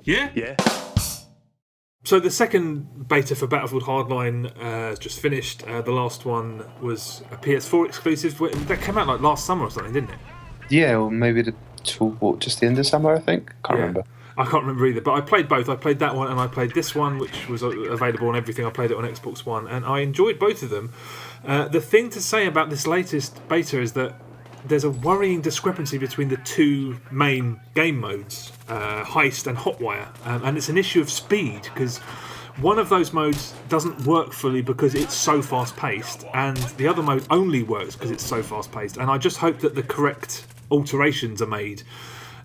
Yeah? Yeah. So the second beta for Battlefield Hardline has just finished. The last one was a PS4 exclusive. That came out like last summer or something, didn't it? Yeah, or maybe just the end of summer, I think. Can't remember. I can't remember either, but I played both. I played that one and I played this one, which was available on everything. I played it on Xbox One, and I enjoyed both of them. The thing to say about this latest beta is that there's a worrying discrepancy between the two main game modes, Heist and Hotwire, and it's an issue of speed, because one of those modes doesn't work fully because it's so fast-paced, and the other mode only works because it's so fast-paced, and I just hope that the correct alterations are made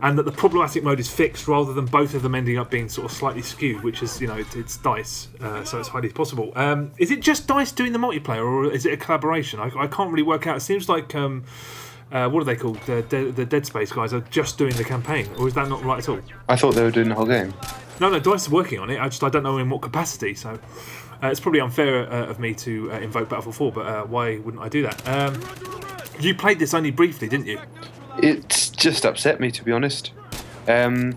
and that the problematic mode is fixed rather than both of them ending up being sort of slightly skewed, which is, it's DICE, so it's highly possible. Is it just DICE doing the multiplayer, or is it a collaboration? I can't really work out. It seems like, what are they called? The Dead Space guys are just doing the campaign, or is that not right at all? I thought they were doing the whole game. No, DICE are working on it. I don't know in what capacity, so it's probably unfair of me to invoke Battlefield 4, but why wouldn't I do that? You played this only briefly, didn't you? It's just upset me, to be honest. I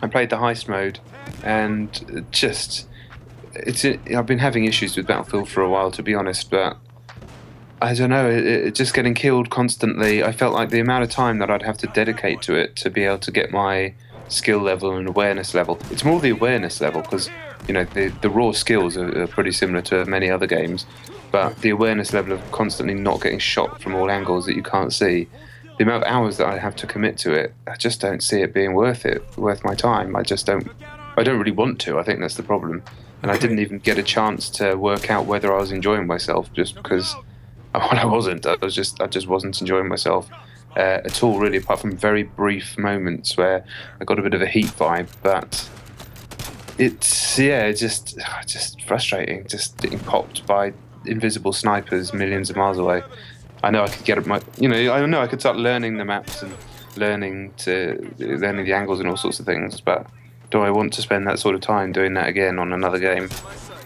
played the heist mode, and I've been having issues with Battlefield for a while, to be honest, but I don't know, it just getting killed constantly. I felt like the amount of time that I'd have to dedicate to it to be able to get my skill level and awareness level. It's more the awareness level, because the raw skills are pretty similar to many other games, but the awareness level of constantly not getting shot from all angles that you can't see, the amount of hours that I have to commit to it, I just don't see it being worth my time. I don't really want to. I think that's the problem. And I didn't even get a chance to work out whether I was enjoying myself, just because I wasn't. I just wasn't enjoying myself at all, really, apart from very brief moments where I got a bit of a heat vibe. But it's just frustrating, just getting popped by invisible snipers millions of miles away. I know I could get I know I could start learning the maps and learning the angles and all sorts of things, but do I want to spend that sort of time doing that again on another game?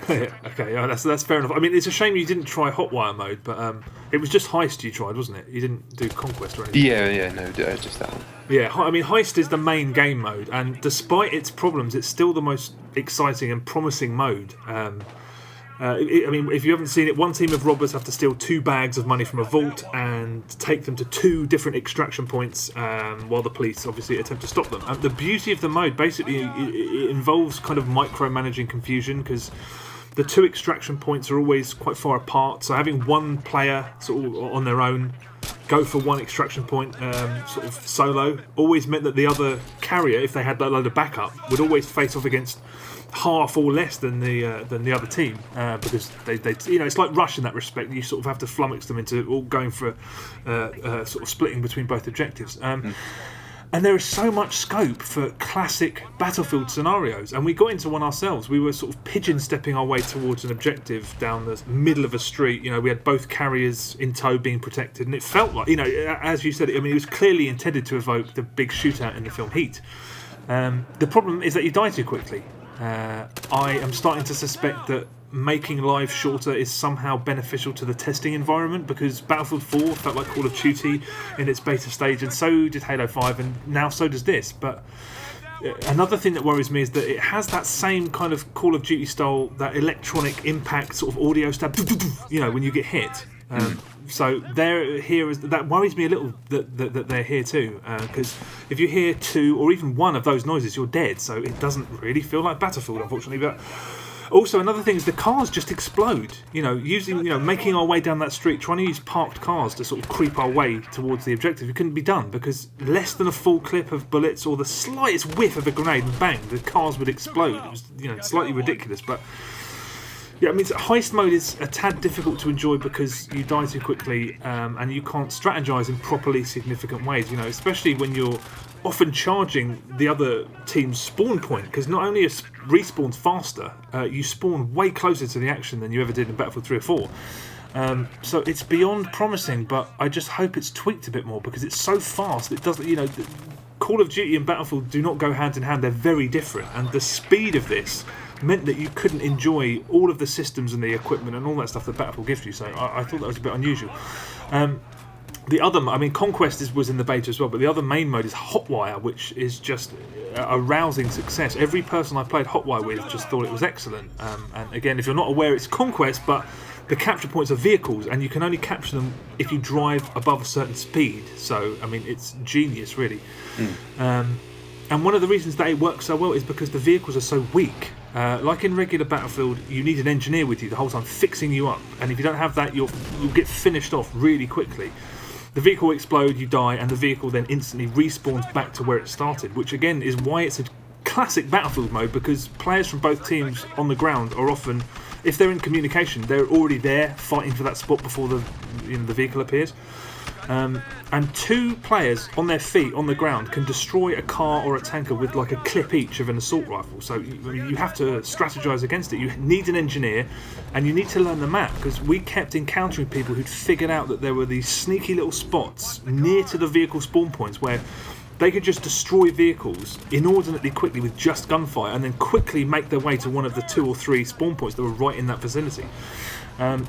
Okay, yeah, that's fair enough. I mean, it's a shame you didn't try Hotwire mode, but it was just Heist you tried, wasn't it? You didn't do Conquest or anything. No, just that one. Yeah, I mean, Heist is the main game mode, and despite its problems, it's still the most exciting and promising mode. If you haven't seen it, one team of robbers have to steal 2 bags of money from a vault and take them to 2 different extraction points, while the police obviously attempt to stop them. And the beauty of the mode, basically, it involves kind of micromanaging confusion, because the 2 extraction points are always quite far apart, so having one player sort of on their own go for one extraction point sort of solo always meant that the other carrier, if they had that load of backup, would always face off against half or less than the other team, because they it's like Rush in that respect. You sort of have to flummox them into all going for sort of splitting between both objectives. And there is so much scope for classic Battlefield scenarios, and we got into one ourselves. We were sort of pigeon-stepping our way towards an objective down the middle of a street. We had both carriers in tow being protected, and it felt like, as you said, it was clearly intended to evoke the big shootout in the film Heat. The problem is that you die too quickly. I am starting to suspect that making lives shorter is somehow beneficial to the testing environment, because Battlefield 4 felt like Call of Duty in its beta stage, and so did Halo 5, and now so does this. But another thing that worries me is that it has that same kind of Call of Duty style, that electronic impact sort of audio stab, when you get hit. So that worries me a little that they're here too, because if you hear 2 or even 1 of those noises, you're dead. So it doesn't really feel like Battlefield, unfortunately. But also another thing is the cars just explode. Making our way down that street, trying to use parked cars to sort of creep our way towards the objective, it couldn't be done, because less than a full clip of bullets or the slightest whiff of a grenade, and bang, the cars would explode. It was slightly ridiculous, but. Yeah, I mean, Heist mode is a tad difficult to enjoy because you die too quickly, and you can't strategize in properly significant ways, especially when you're often charging the other team's spawn point, because not only are respawns faster, you spawn way closer to the action than you ever did in Battlefield 3 or 4. So it's beyond promising, but I just hope it's tweaked a bit more, because it's so fast. It doesn't, Call of Duty and Battlefield do not go hand in hand. They're very different, and the speed of this meant that you couldn't enjoy all of the systems and the equipment and all that stuff that Battlefield gives you. So I thought that was a bit unusual. The other, I mean, Conquest was in the beta as well, but the other main mode is Hotwire, which is just a rousing success. Every person I played Hotwire with just thought it was excellent. And again, if you're not aware, it's Conquest, but the capture points are vehicles, and you can only capture them if you drive above a certain speed. So, I mean, it's genius, really. And one of the reasons that it works so well is because the vehicles are so weak. Like in regular Battlefield, you need an engineer with you the whole time, fixing you up. And if you don't have that, you'll get finished off really quickly. The vehicle will explode, you die, and the vehicle then instantly respawns back to where it started, which again is why it's a classic Battlefield mode, because players from both teams on the ground are often, if they're in communication, they're already there fighting for that spot before the vehicle appears. And 2 players on their feet on the ground can destroy a car or a tanker with like a clip each of an assault rifle. So you have to strategize against it. You need an engineer, and you need to learn the map, because we kept encountering people who'd figured out that there were these sneaky little spots near to the vehicle spawn points where they could just destroy vehicles inordinately quickly with just gunfire, and then quickly make their way to one of the 2 or 3 spawn points that were right in that vicinity.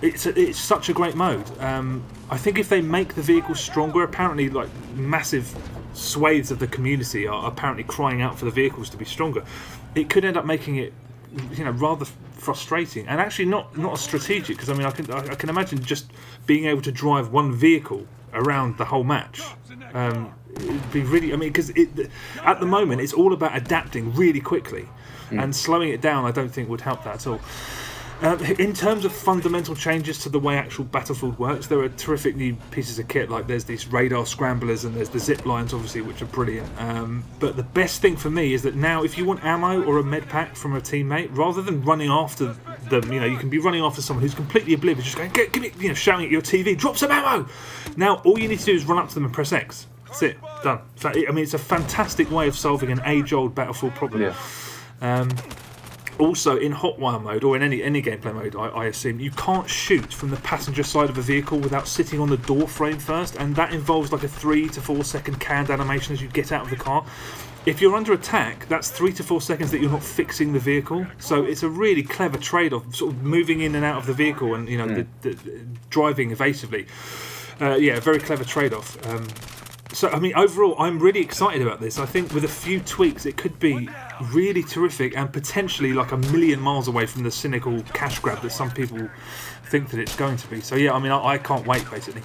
It's such a great mode. I think if they make the vehicles stronger, apparently like massive swathes of the community are apparently crying out for the vehicles to be stronger. It could end up making it, rather frustrating, and actually not as strategic, because I mean I can imagine just being able to drive one vehicle around the whole match. It'd be really, I mean, because at the moment it's all about adapting really quickly, and slowing it down I don't think would help that at all. In terms of fundamental changes to the way actual Battlefield works, there are terrific new pieces of kit, like there's these radar scramblers and there's the zip lines, obviously, which are brilliant. But the best thing for me is that now if you want ammo or a med pack from a teammate, rather than running after them, you can be running after someone who's completely oblivious, just going, give me, shouting at your TV, drop some ammo! Now, all you need to do is run up to them and press X. That's it, done. So, I mean, it's a fantastic way of solving an age-old Battlefield problem. Yeah. Also, in Hotwire mode, or in any gameplay mode, I assume, you can't shoot from the passenger side of a vehicle without sitting on the door frame first, and that involves like a 3 to 4 second canned animation as you get out of the car. If you're under attack, that's 3 to 4 seconds that you're not fixing the vehicle. So it's a really clever trade-off, sort of moving in and out of the vehicle and the driving evasively. A very clever trade-off. So, I mean, overall, I'm really excited about this. I think with a few tweaks, it could be really terrific and potentially like a million miles away from the cynical cash grab that some people think that it's going to be. So, yeah, I mean, I can't wait, basically.